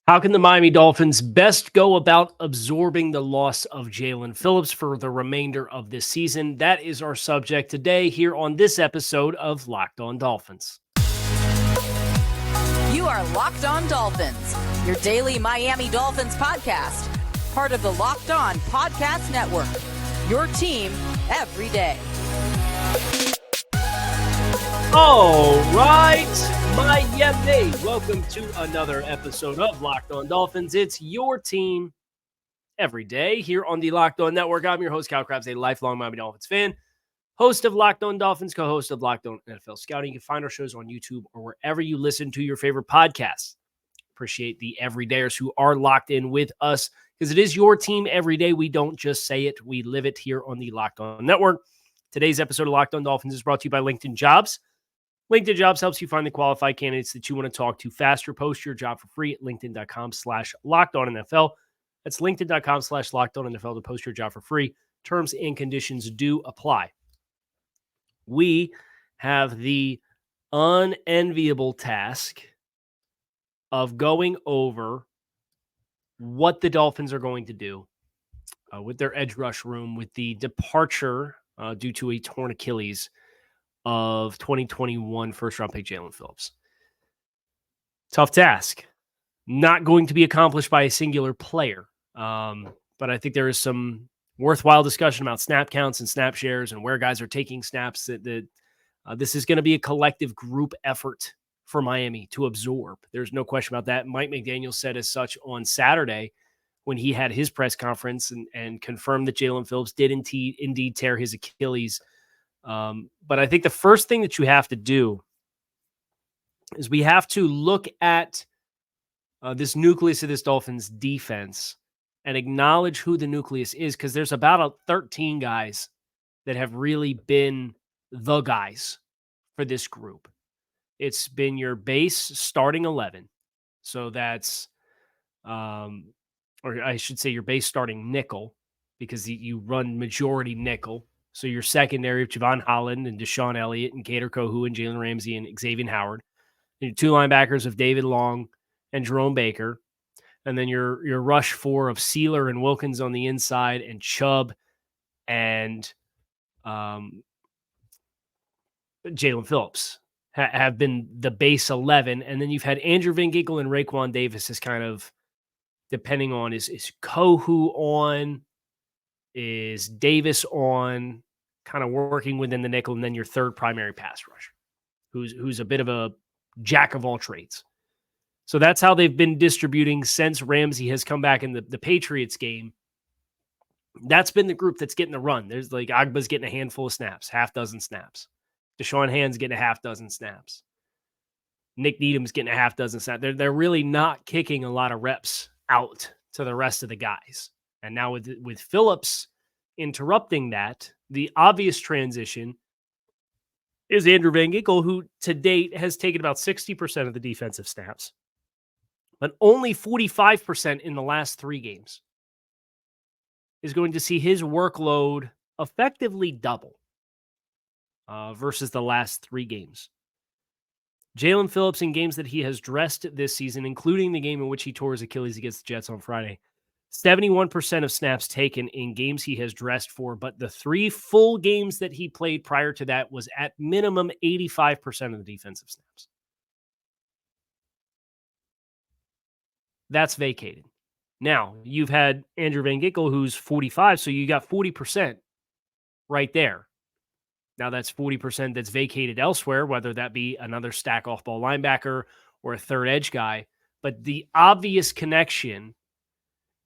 How can the Miami Dolphins best go about absorbing the loss of Jaylen Phillips for the remainder of this season? That is our subject today here on this episode of Locked On Dolphins. You are Locked On Dolphins, your daily Miami Dolphins podcast, part of the Locked On Podcast Network, your team every day. All right, Miami. Welcome to another episode of Locked On Dolphins. It's your team every day here on the Locked On Network. I'm your host, Kyle Krabs, a lifelong Miami Dolphins fan, host of Locked On Dolphins, co-host of Locked On NFL Scouting. You can find our shows on YouTube or wherever you listen to your favorite podcasts. Appreciate the everydayers who are locked in with us because it is your team every day. We don't just say it, we live it here on the Locked On Network. Today's episode of Locked On Dolphins is brought to you by LinkedIn Jobs. LinkedIn Jobs helps you find the qualified candidates that you want to talk to faster. Post your job for free at linkedin.com/LockedOnNFL. That's linkedin.com/LockedOnNFL to post your job for free. Terms and conditions do apply. We have the unenviable task of going over what the Dolphins are going to do with their edge rush room with the departure due to a torn Achilles of 2021 first-round pick Jaylen Phillips. Tough task. Not going to be accomplished by a singular player. But I think there is some worthwhile discussion about snap counts and snap shares and where guys are taking snaps. This is going to be a collective group effort for Miami to absorb. There's no question about that. Mike McDaniel said as such on Saturday when he had his press conference and confirmed that Jaylen Phillips did indeed tear his Achilles. But I think the first thing that you have to do is we have to look at this nucleus of this Dolphins defense and acknowledge who the nucleus is, because there's about 13 guys that have really been the guys for this group. It's been your base starting 11. So that's, or I should say your base starting nickel, because you run majority nickel. So your secondary of Javon Holland and Deshaun Elliott and Kader Kohou and Jalen Ramsey and Xavier Howard. And your two linebackers of David Long and Jerome Baker. And then your rush four of Sealer and Wilkins on the inside and Chubb and Jaylen Phillips have been the base 11. And then you've had Andrew Van Ginkel and Raekwon Davis as kind of, depending on, is Kohou on, is Davis on, kind of working within the nickel, and then your third primary pass rusher, who's a bit of a jack of all trades. So that's how they've been distributing since Ramsey has come back in the Patriots game. That's been the group that's getting the run. There's like Agba's getting a handful of snaps, half dozen snaps. Deshaun Hand's getting a half dozen snaps. Nick Needham's getting a half dozen snaps. They're really not kicking a lot of reps out to the rest of the guys. And now with Phillips interrupting that, the obvious transition is Andrew Van Ginkel, who to date has taken about 60% of the defensive snaps, but only 45% in the last 3 games, is going to see his workload effectively double versus the last 3 games. Jaylen Phillips, in games that he has dressed this season, including the game in which he tore his Achilles against the Jets on Friday, 71% of snaps taken in games he has dressed for, but the 3 full games that he played prior to that was at minimum 85% of the defensive snaps. That's vacated. Now, you've had Andrew Van Ginkel, who's 45, so you got 40% right there. Now, that's 40% that's vacated elsewhere, whether that be another stack off-ball linebacker or a third edge guy. But the obvious connection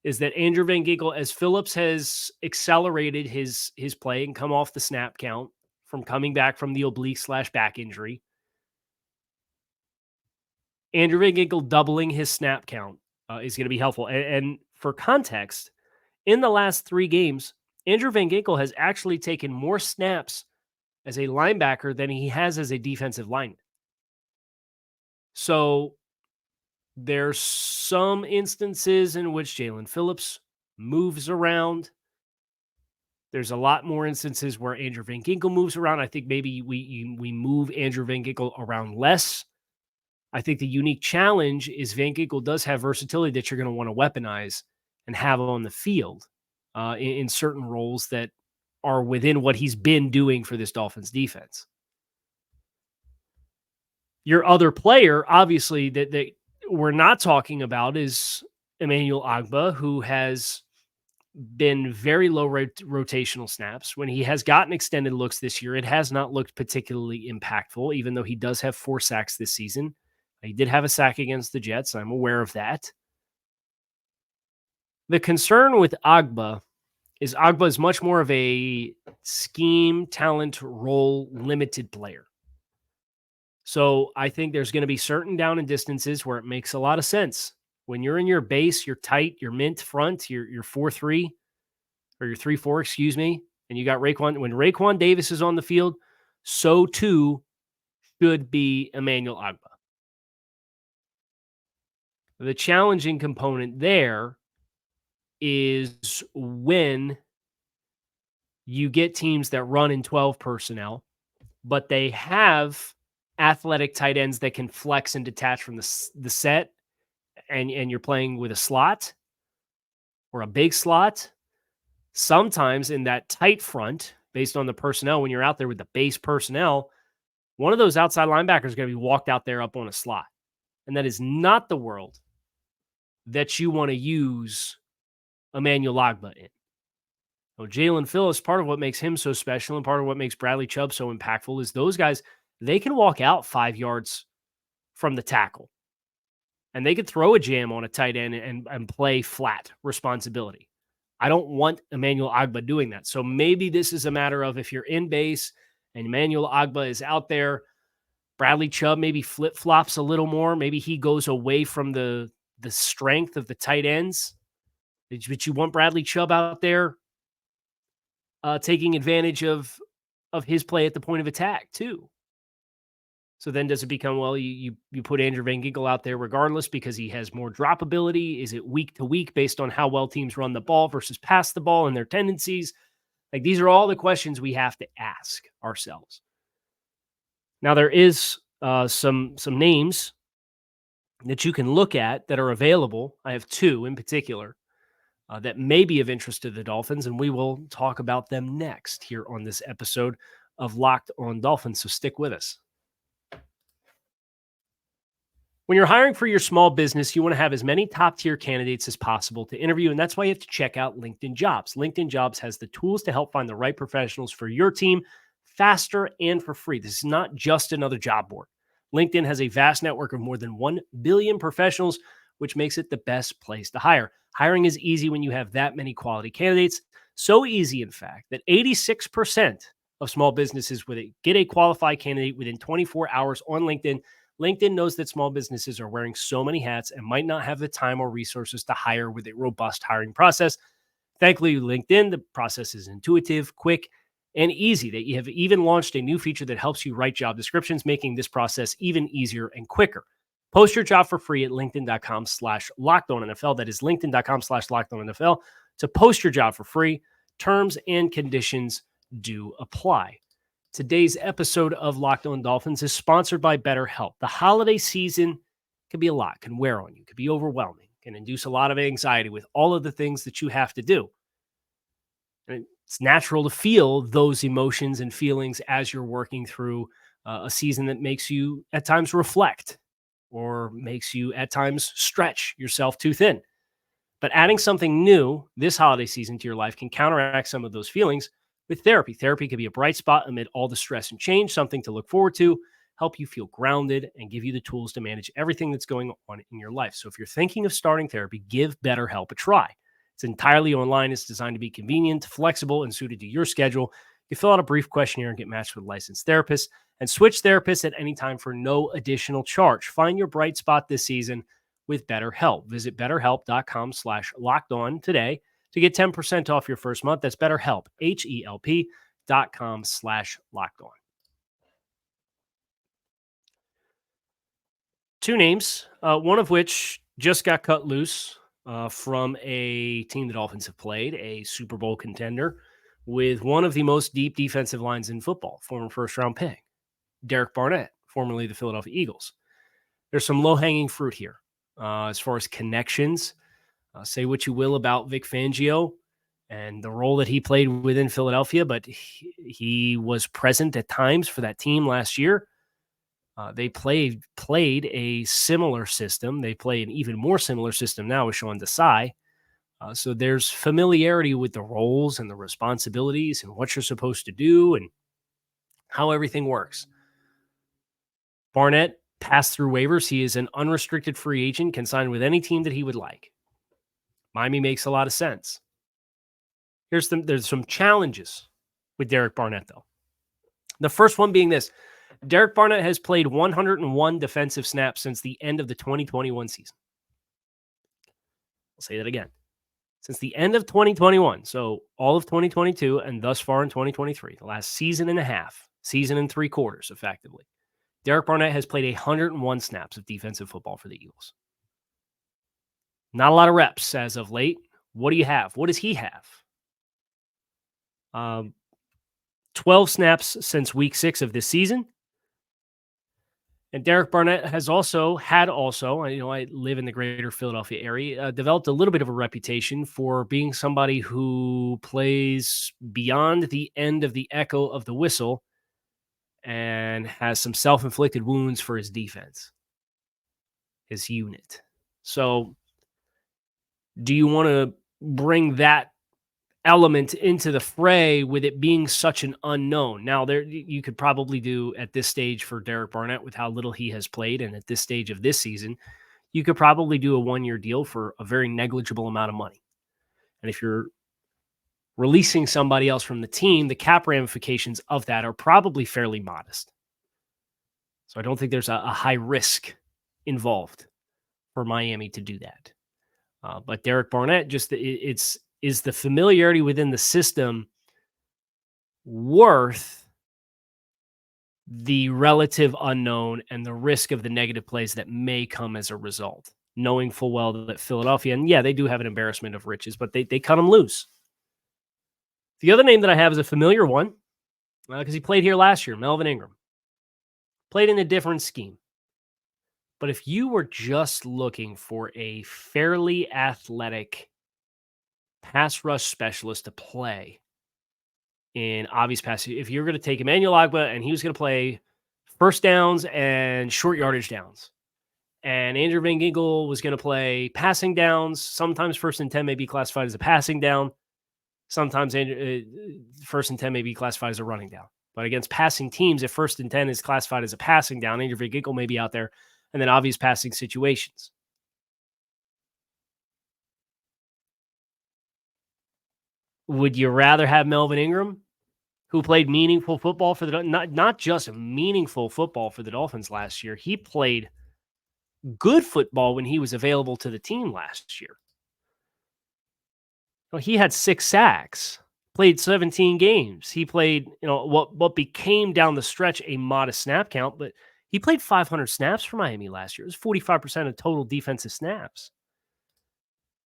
is that Andrew Van Ginkel, as Phillips has accelerated his play and come off the snap count from coming back from the oblique/back injury, Andrew Van Ginkel doubling his snap count is going to be helpful. And for context, in the last 3 games, Andrew Van Ginkel has actually taken more snaps as a linebacker than he has as a defensive lineman. So there's some instances in which Jaylen Phillips moves around. There's a lot more instances where Andrew Van Ginkel moves around. I think maybe we move Andrew Van Ginkel around less I think the unique challenge is Van Ginkel does have versatility that you're going to want to weaponize and have on the field in certain roles that are within what he's been doing for this Dolphins defense. Your other player, obviously, that we're not talking about is Emmanuel Ogbah, who has been very low rotational snaps. When he has gotten extended looks this year, it has not looked particularly impactful, even though he does have 4 sacks this season. He did have a sack against the Jets. I'm aware of that. The concern with Ogbah is much more of a scheme, talent, role, limited player. So I think there's going to be certain down and distances where it makes a lot of sense. When you're in your base, you're tight, you're mint front, you're 4-3 or your 3-4, excuse me, and you got Raekwon. When Raekwon Davis is on the field, so too should be Emmanuel Ogbah. The challenging component there is when you get teams that run in 12 personnel, but they have athletic tight ends that can flex and detach from the set, and you're playing with a slot or a big slot. Sometimes in that tight front, based on the personnel, when you're out there with the base personnel, one of those outside linebackers is going to be walked out there up on a slot. And that is not the world that you want to use Emmanuel Ogbah in. Well, Jaylen Phillips, part of what makes him so special and part of what makes Bradley Chubb so impactful is those guys, they can walk out 5 yards from the tackle. And they could throw a jam on a tight end and play flat responsibility. I don't want Emmanuel Ogbah doing that. So maybe this is a matter of if you're in base and Emmanuel Ogbah is out there, Bradley Chubb maybe flip-flops a little more. Maybe he goes away from the strength of the tight ends. But you want Bradley Chubb out there taking advantage of his play at the point of attack too. So then does it become, well, you put Andrew Van Ginkel out there regardless because he has more drop ability? Is it week to week based on how well teams run the ball versus pass the ball and their tendencies? Like, these are all the questions we have to ask ourselves. Now, there is some names that you can look at that are available. I have 2 in particular that may be of interest to the Dolphins, and we will talk about them next here on this episode of Locked on Dolphins, so stick with us. When you're hiring for your small business, you want to have as many top-tier candidates as possible to interview, and that's why you have to check out LinkedIn Jobs. LinkedIn Jobs has the tools to help find the right professionals for your team faster and for free. This is not just another job board. LinkedIn has a vast network of more than 1 billion professionals, which makes it the best place to hire. Hiring is easy when you have that many quality candidates. So easy, in fact, that 86% of small businesses get a qualified candidate within 24 hours on LinkedIn. LinkedIn knows that small businesses are wearing so many hats and might not have the time or resources to hire with a robust hiring process. Thankfully, LinkedIn, the process is intuitive, quick, and easy. That you have even launched a new feature that helps you write job descriptions, making this process even easier and quicker. Post your job for free at linkedin.com/LockedOnNFL. That is linkedin.com/LockedOnNFL to post your job for free. Terms and conditions do apply. Today's episode of Locked On Dolphins is sponsored by BetterHelp. The holiday season can be a lot, can wear on you, can be overwhelming, can induce a lot of anxiety with all of the things that you have to do. And it's natural to feel those emotions and feelings as you're working through a season that makes you at times reflect or makes you at times stretch yourself too thin. But adding something new this holiday season to your life can counteract some of those feelings with therapy. Therapy can be a bright spot amid all the stress and change, something to look forward to, help you feel grounded, and give you the tools to manage everything that's going on in your life. So if you're thinking of starting therapy, give BetterHelp a try. It's entirely online. It's designed to be convenient, flexible, and suited to your schedule. You fill out a brief questionnaire and get matched with a licensed therapist, and switch therapists at any time for no additional charge. Find your bright spot this season with BetterHelp. Visit BetterHelp.com/LockedOn today to get 10% off your first month. That's BetterHelp, HELP.com/LockedOn. 2 names, one of which just got cut loose from a team the Dolphins have played, a Super Bowl contender with one of the most deep defensive lines in football, former first-round pick, Derek Barnett, formerly the Philadelphia Eagles. there's some low-hanging fruit here as far as connections. Say what you will about Vic Fangio and the role that he played within Philadelphia, but he was present at times for that team last year. They played a similar system. They play an even more similar system now with Sean Desai. So there's familiarity with the roles and the responsibilities and what you're supposed to do and how everything works. Barnett passed through waivers. He is an unrestricted free agent, can sign with any team that he would like. Miami makes a lot of sense. There's some challenges with Derek Barnett, though. The first one being this. Derek Barnett has played 101 defensive snaps since the end of the 2021 season. I'll say that again. Since the end of 2021, so all of 2022 and thus far in 2023, the last season and a half, season and 3/4 effectively, Derek Barnett has played 101 snaps of defensive football for the Eagles. Not a lot of reps as of late. What do you have? What does he have? 12 snaps since week 6 of this season. And Derek Barnett has also, I live in the greater Philadelphia area, developed a little bit of a reputation for being somebody who plays beyond the end of the echo of the whistle and has some self-inflicted wounds for his defense, his unit. So do you want to bring that element into the fray with it being such an unknown? Now, there you could probably do at this stage for Derek Barnett with how little he has played, and at this stage of this season, you could probably do a 1-year deal for a very negligible amount of money. And if you're releasing somebody else from the team, the cap ramifications of that are probably fairly modest. So I don't think there's a high risk involved for Miami to do that. But Derek Barnett, is the familiarity within the system worth the relative unknown and the risk of the negative plays that may come as a result, knowing full well that Philadelphia, and yeah, they do have an embarrassment of riches, but they cut them loose. The other name that I have is a familiar one because he played here last year, Melvin Ingram. Played in a different scheme. But if you were just looking for a fairly athletic pass rush specialist to play in obvious pass, if you're going to take Emmanuel Ogbah and he was going to play first downs and short yardage downs, and Andrew Van Ginkel was going to play passing downs, sometimes 1st and 10 may be classified as a passing down, sometimes 1st and 10 may be classified as a running down. But against passing teams, if 1st and 10 is classified as a passing down, Andrew Van Ginkel may be out there, and then obvious passing situations. Would you rather have Melvin Ingram, who played meaningful football for the not just meaningful football for the Dolphins last year? He played good football when he was available to the team last year. Well, he had 6 sacks, played 17 games. He played, what became down the stretch a modest snap count, but he played 500 snaps for Miami last year. It was 45% of total defensive snaps.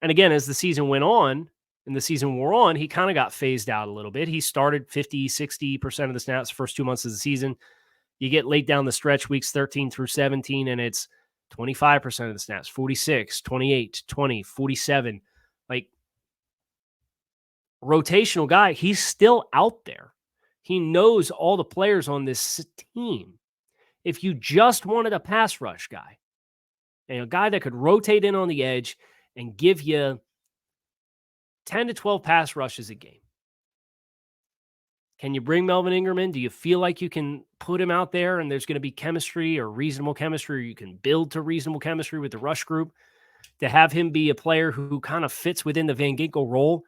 And again, as the season went on, and the season wore on, he kind of got phased out a little bit. He started 50, 60% of the snaps the first 2 months of the season. You get late down the stretch, weeks 13 through 17, and it's 25% of the snaps, 46, 28, 20, 47. Like, rotational guy, he's still out there. He knows all the players on this team. If you just wanted a pass rush guy, and a guy that could rotate in on the edge and give you 10 to 12 pass rushes a game, can you bring Melvin Ingram in? Do you feel like you can put him out there and there's going to be chemistry or reasonable chemistry, or you can build to reasonable chemistry with the rush group to have him be a player who kind of fits within the Van Ginkel role,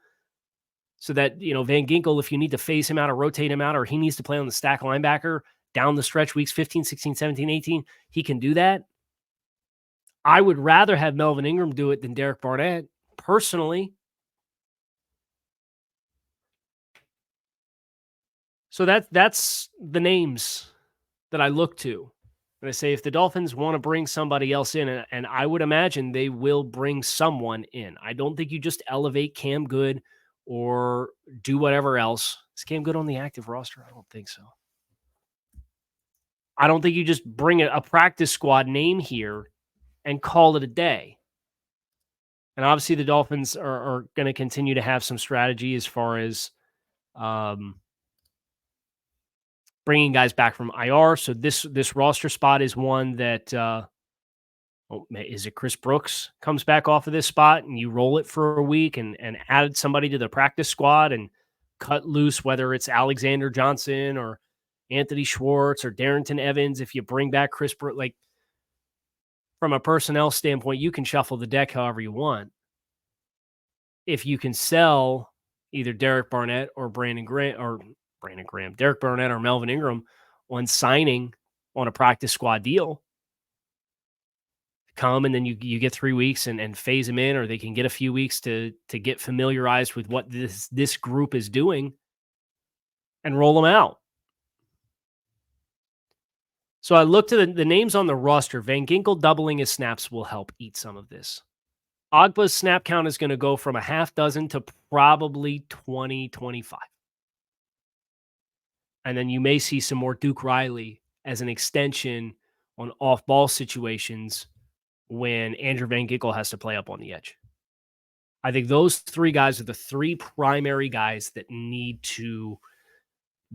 so that, Van Ginkel, if you need to phase him out or rotate him out, or he needs to play on the stack linebacker down the stretch, weeks 15, 16, 17, 18, he can do that. I would rather have Melvin Ingram do it than Derek Barnett, personally. So that's the names that I look to. And I say, if the Dolphins want to bring somebody else in, and I would imagine they will bring someone in. I don't think you just elevate Cam Good or do whatever else. Is Cam Good on the active roster? I don't think so. I don't think you just bring a practice squad name here and call it a day. And obviously the Dolphins are going to continue to have some strategy as far as bringing guys back from IR. So this roster spot is one that, is it Chris Brooks comes back off of this spot and you roll it for a week and add somebody to the practice squad and cut loose, whether it's Alexander Johnson or Anthony Schwartz or Darrington Evans. If you bring back Chris Brooks, like from a personnel standpoint, you can shuffle the deck however you want. If you can sell either Derek Barnett or Derek Barnett or Melvin Ingram on signing on a practice squad deal, come and then you get 3 weeks and phase them in, or they can get a few weeks to get familiarized with what this group is doing and roll them out. So I looked at the names on the roster. Van Ginkel doubling his snaps will help eat some of this. Ogba's snap count is going to go from a half dozen to probably 20, 25. And then you may see some more Duke Riley as an extension on off-ball situations when Andrew Van Ginkel has to play up on the edge. I think those three guys are the three primary guys that need to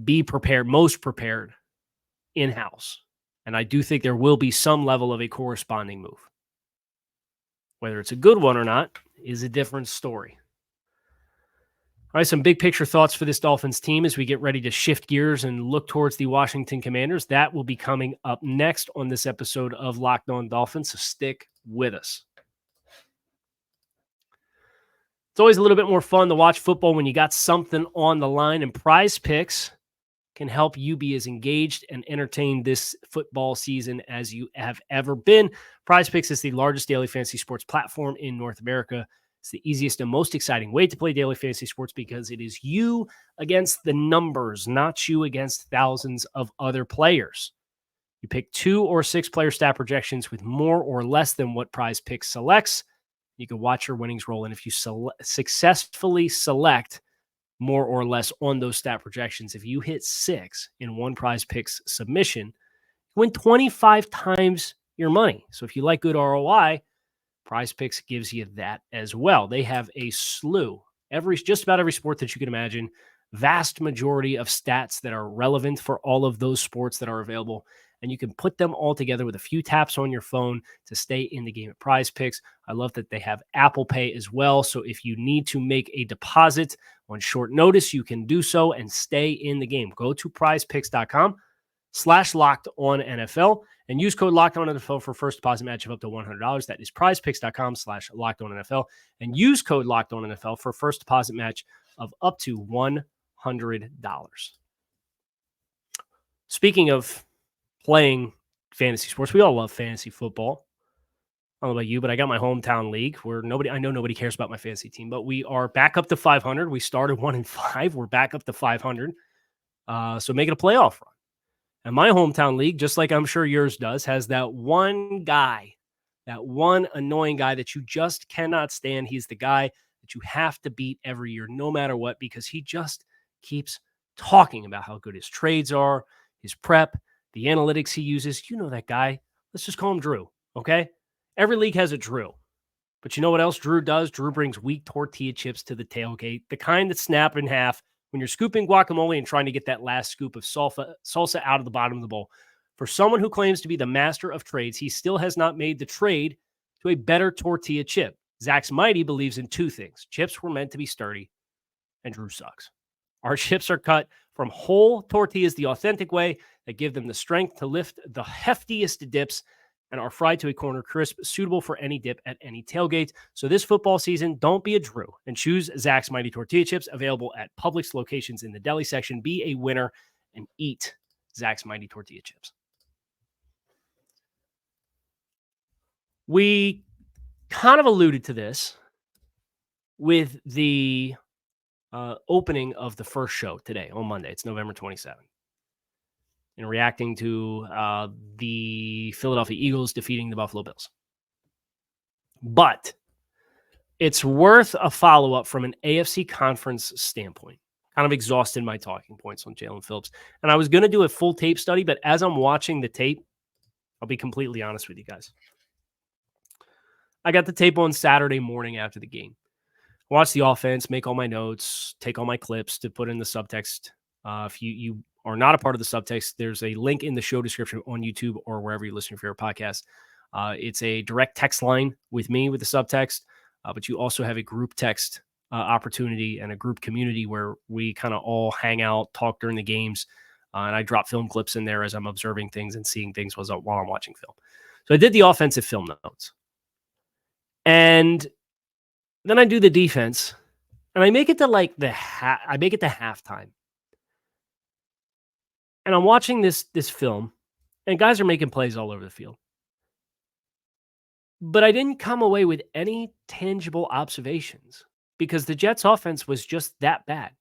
be prepared, most prepared in-house. And I do think there will be some level of a corresponding move. Whether it's a good one or not is a different story. All right, some big picture thoughts for this Dolphins team as we get ready to shift gears and look towards the Washington Commanders. That will be coming up next on this episode of Locked On Dolphins, so stick with us. It's always a little bit more fun to watch football when you got something on the line, and PrizePicks can help you be as engaged and entertained this football season as you have ever been. PrizePicks is the largest daily fantasy sports platform in North America. It's the easiest and most exciting way to play daily fantasy sports because it is you against the numbers, not you against thousands of other players. You pick 2 or 6 player stat projections with more or less than what PrizePicks selects. You can watch your winnings roll, and if you successfully select more or less on those stat projections, if you hit 6 in one PrizePicks submission, you win 25 times your money. So if you like good ROI, PrizePicks gives you that as well. They have a slew, just about every sport that you can imagine, vast majority of stats that are relevant for all of those sports that are available. And you can put them all together with a few taps on your phone to stay in the game at PrizePicks. I love that they have Apple Pay as well. So if you need to make a deposit on short notice, you can do so and stay in the game. Go to prizepicks.com/LockedOnNFL and use code LockedOnNFL for first deposit match of up to $100. That is prizepicks.com/LockedOnNFL and use code LockedOnNFL for first deposit match of up to $100. Speaking of playing fantasy sports, we all love fantasy football. I don't know about you, but I got my hometown league where I know nobody cares about my fantasy team, but we are back up to 500. We started 1-5. We're back up to 500. So make it a playoff run. And my hometown league, just like I'm sure yours does, has that one guy, that one annoying guy that you just cannot stand. He's the guy that you have to beat every year, no matter what, because he just keeps talking about how good his trades are, his prep, the analytics he uses. You know that guy. Let's just call him Drew, okay? Every league has a Drew. But you know what else Drew does? Drew brings weak tortilla chips to the tailgate, the kind that snap in half when you're scooping guacamole and trying to get that last scoop of salsa out of the bottom of the bowl. For someone who claims to be the master of trades, he still has not made the trade to a better tortilla chip. Zach's Mighty believes in 2 things. Chips were meant to be sturdy, and Drew sucks. Our chips are cut from whole tortillas the authentic way that give them the strength to lift the heftiest dips and are fried to a corner crisp, suitable for any dip at any tailgate. So this football season, don't be a Drew and choose Zach's Mighty Tortilla Chips, available at Publix locations in the deli section. Be a winner and eat Zach's Mighty Tortilla Chips. We kind of alluded to this with the opening of the first show today on Monday. It's November 27th. In reacting to the Philadelphia Eagles defeating the Buffalo Bills. But it's worth a follow-up from an AFC conference standpoint. kind of exhausted my talking points on Jaylen Phillips. And I was going to do a full tape study, but as I'm watching the tape, I'll be completely honest with you guys. I got the tape on Saturday morning after the game. Watch the offense, make all my notes, take all my clips to put in the subtext. If you are not a part of the subtext, there's a link in the show description on YouTube or wherever you listen to your podcast. It's a direct text line with me with the subtext, but you also have a group text opportunity and a group community where we kind of all hang out, talk during the games, and I drop film clips in there as I'm observing things and seeing things while I'm watching film. So I did the offensive film notes. And then I do the defense, and I make it to halftime. And I'm watching this film, and guys are making plays all over the field. But I didn't come away with any tangible observations because the Jets' offense was just that bad.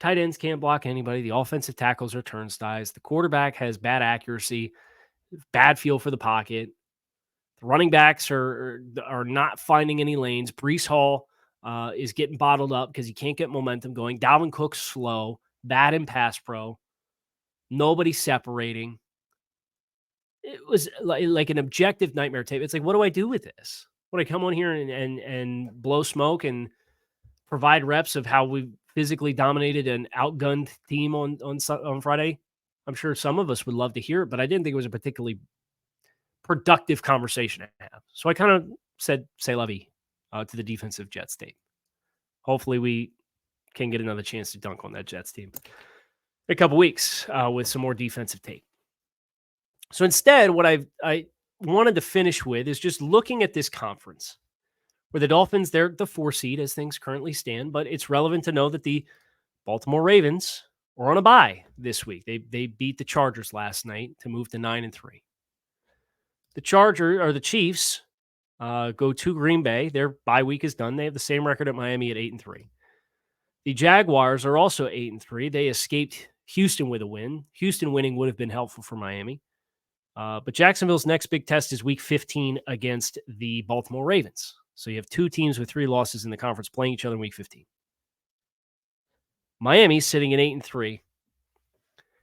Tight ends can't block anybody. The offensive tackles are turnstiles. The quarterback has bad accuracy, bad feel for the pocket. The running backs are not finding any lanes. Breece Hall is getting bottled up because he can't get momentum going. Dalvin Cook's slow, bad in pass pro. Nobody separating. It was like an objective nightmare tape. It's like, what do I do with this? Would I come on here and blow smoke and provide reps of how we physically dominated an outgunned team on Friday? I'm sure some of us would love to hear it, but I didn't think it was a particularly productive conversation to have. So I kind of said, "C'est la vie," to the defensive Jets team. Hopefully we can get another chance to dunk on that Jets team in a couple weeks with some more defensive tape. So instead, what I wanted to finish with is just looking at this conference where the Dolphins, they're the 4 seed as things currently stand, but it's relevant to know that the Baltimore Ravens are on a bye this week. They beat the Chargers last night to move to 9-3. The Chiefs go to Green Bay. Their bye week is done. They have the same record at Miami at 8-3. The Jaguars are also 8-3. They escaped Houston with a win. Houston winning would have been helpful for Miami. But Jacksonville's next big test is week 15 against the Baltimore Ravens. So you have 2 teams with 3 losses in the conference playing each other in week 15. Miami, sitting at 8-3,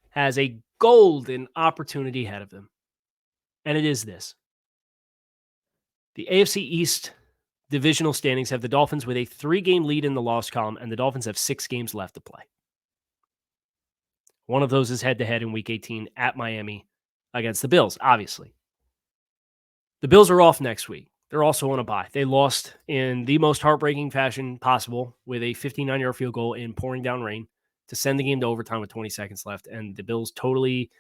has a golden opportunity ahead of them. And it is this. The AFC East divisional standings have the Dolphins with a 3-game lead in the loss column, and the Dolphins have 6 games left to play. One of those is head-to-head in week 18 at Miami against the Bills, obviously. The Bills are off next week. They're also on a bye. They lost in the most heartbreaking fashion possible with a 59-yard field goal in pouring down rain to send the game to overtime with 20 seconds left, and the Bills totally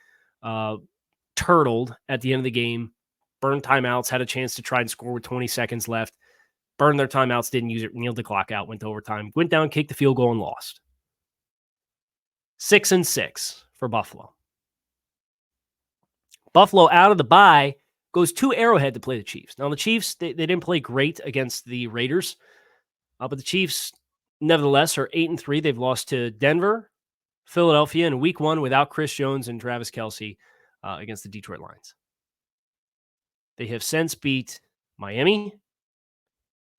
turtled at the end of the game, burned timeouts, had a chance to try and score with 20 seconds left, burned their timeouts, didn't use it, kneeled the clock out, went to overtime, went down, kicked the field goal, and lost. 6-6 for Buffalo. Buffalo out of the bye goes to Arrowhead to play the Chiefs. Now, the Chiefs, they didn't play great against the Raiders, but the Chiefs, nevertheless, are 8-3. They've lost to Denver, Philadelphia in week 1 without Chris Jones and Travis Kelce against the Detroit Lions. They have since beat Miami,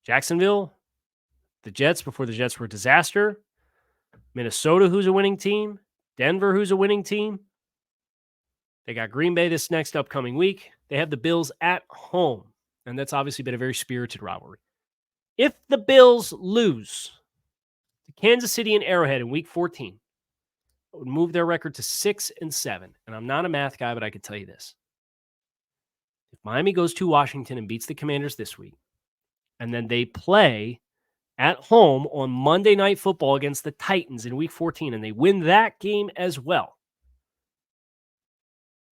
Jacksonville, the Jets before the Jets were a disaster, Minnesota, who's a winning team, Denver, who's a winning team. They got Green Bay this next upcoming week. They have the Bills at home, and that's obviously been a very spirited rivalry. If the Bills lose to Kansas City and Arrowhead in week 14, it would move their record to 6-7. And I'm not a math guy, but I can tell you this. If Miami goes to Washington and beats the Commanders this week, and then they play at home on Monday Night Football against the Titans in week 14, and they win that game as well,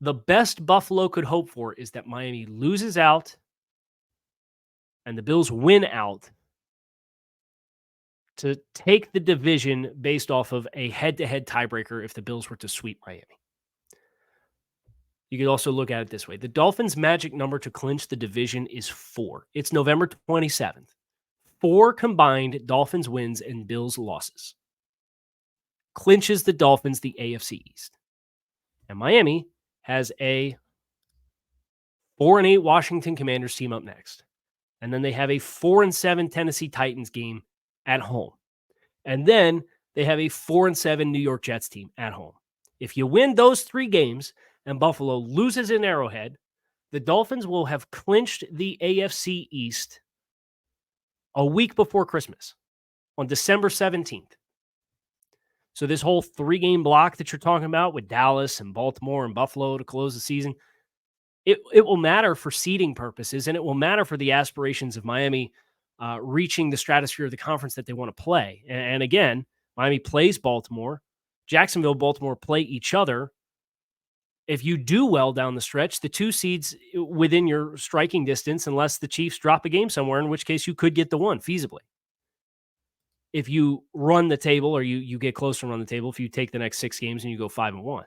the best Buffalo could hope for is that Miami loses out and the Bills win out to take the division based off of a head-to-head tiebreaker if the Bills were to sweep Miami. You could also look at it this way. The Dolphins' magic number to clinch the division is 4. It's November 27th. 4 combined Dolphins wins and Bills losses clinches the Dolphins the AFC East. And Miami has a 4-8 Washington Commanders team up next. And then they have a 4-7 Tennessee Titans game at home. And then they have a 4-7 New York Jets team at home. If you win those 3 games and Buffalo loses in Arrowhead, the Dolphins will have clinched the AFC East a week before Christmas on December 17th. So this whole 3-game block that you're talking about with Dallas and Baltimore and Buffalo to close the season, it will matter for seeding purposes, and it will matter for the aspirations of Miami reaching the stratosphere of the conference that they want to play. And again, Miami plays Baltimore. Jacksonville, Baltimore play each other. If you do well down the stretch, the 2 seeds within your striking distance, unless the Chiefs drop a game somewhere, in which case you could get the 1 feasibly. If you run the table or you get close to run the table, if you take the next 6 games and you go 5-1.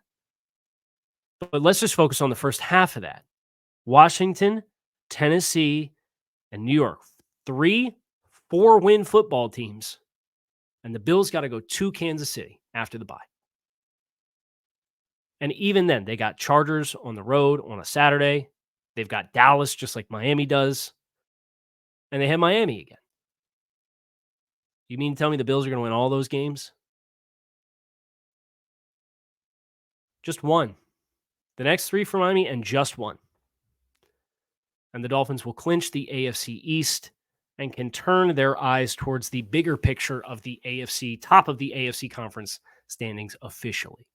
But let's just focus on the first half of that. Washington, Tennessee, and New York. 3 4-win football teams. And the Bills got to go to Kansas City after the bye. And even then, they got Chargers on the road on a Saturday. They've got Dallas just like Miami does. And they have Miami again. You mean to tell me the Bills are going to win all those games? Just 1. The next 3 for Miami and just 1. And the Dolphins will clinch the AFC East and can turn their eyes towards the bigger picture of the AFC, top of the AFC conference standings officially.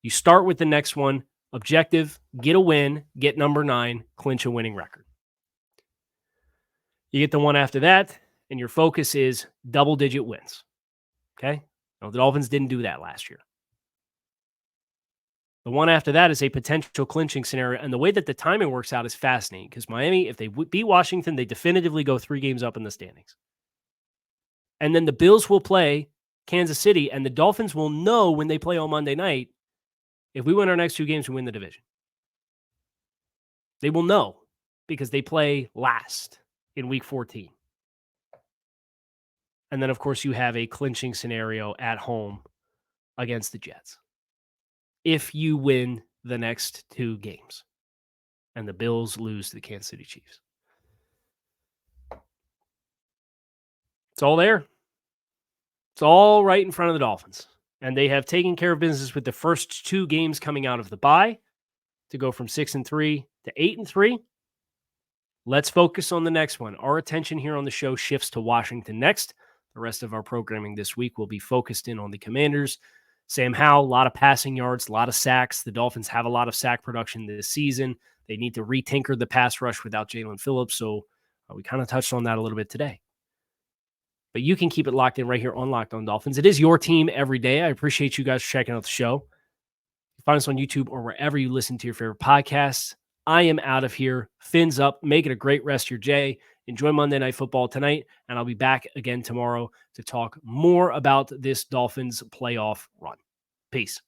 You start with the next one, objective, get a win, get number 9, clinch a winning record. You get the one after that, and your focus is double-digit wins. Okay? Now, the Dolphins didn't do that last year. The one after that is a potential clinching scenario, and the way that the timing works out is fascinating because Miami, if they beat Washington, they definitively go 3 games up in the standings. And then the Bills will play Kansas City, and the Dolphins will know when they play on Monday night, if we win our next 2 games, we win the division. They will know because they play last in Week 14. And then, of course, you have a clinching scenario at home against the Jets. If you win the next 2 games and the Bills lose to the Kansas City Chiefs. It's all there. It's all right in front of the Dolphins. And they have taken care of business with the first 2 games coming out of the bye to go from 6-3 to 8-3. Let's focus on the next one. Our attention here on the show shifts to Washington next. The rest of our programming this week will be focused in on the Commanders. Sam Howell, a lot of passing yards, a lot of sacks. The Dolphins have a lot of sack production this season. They need to retinker the pass rush without Jaylen Phillips, so we kind of touched on that a little bit today. But you can keep it locked in right here on Locked On Dolphins. It is your team every day. I appreciate you guys checking out the show. Find us on YouTube or wherever you listen to your favorite podcasts. I am out of here. Fins up. Make it a great rest of your day. Enjoy Monday Night Football tonight, and I'll be back again tomorrow to talk more about this Dolphins playoff run. Peace.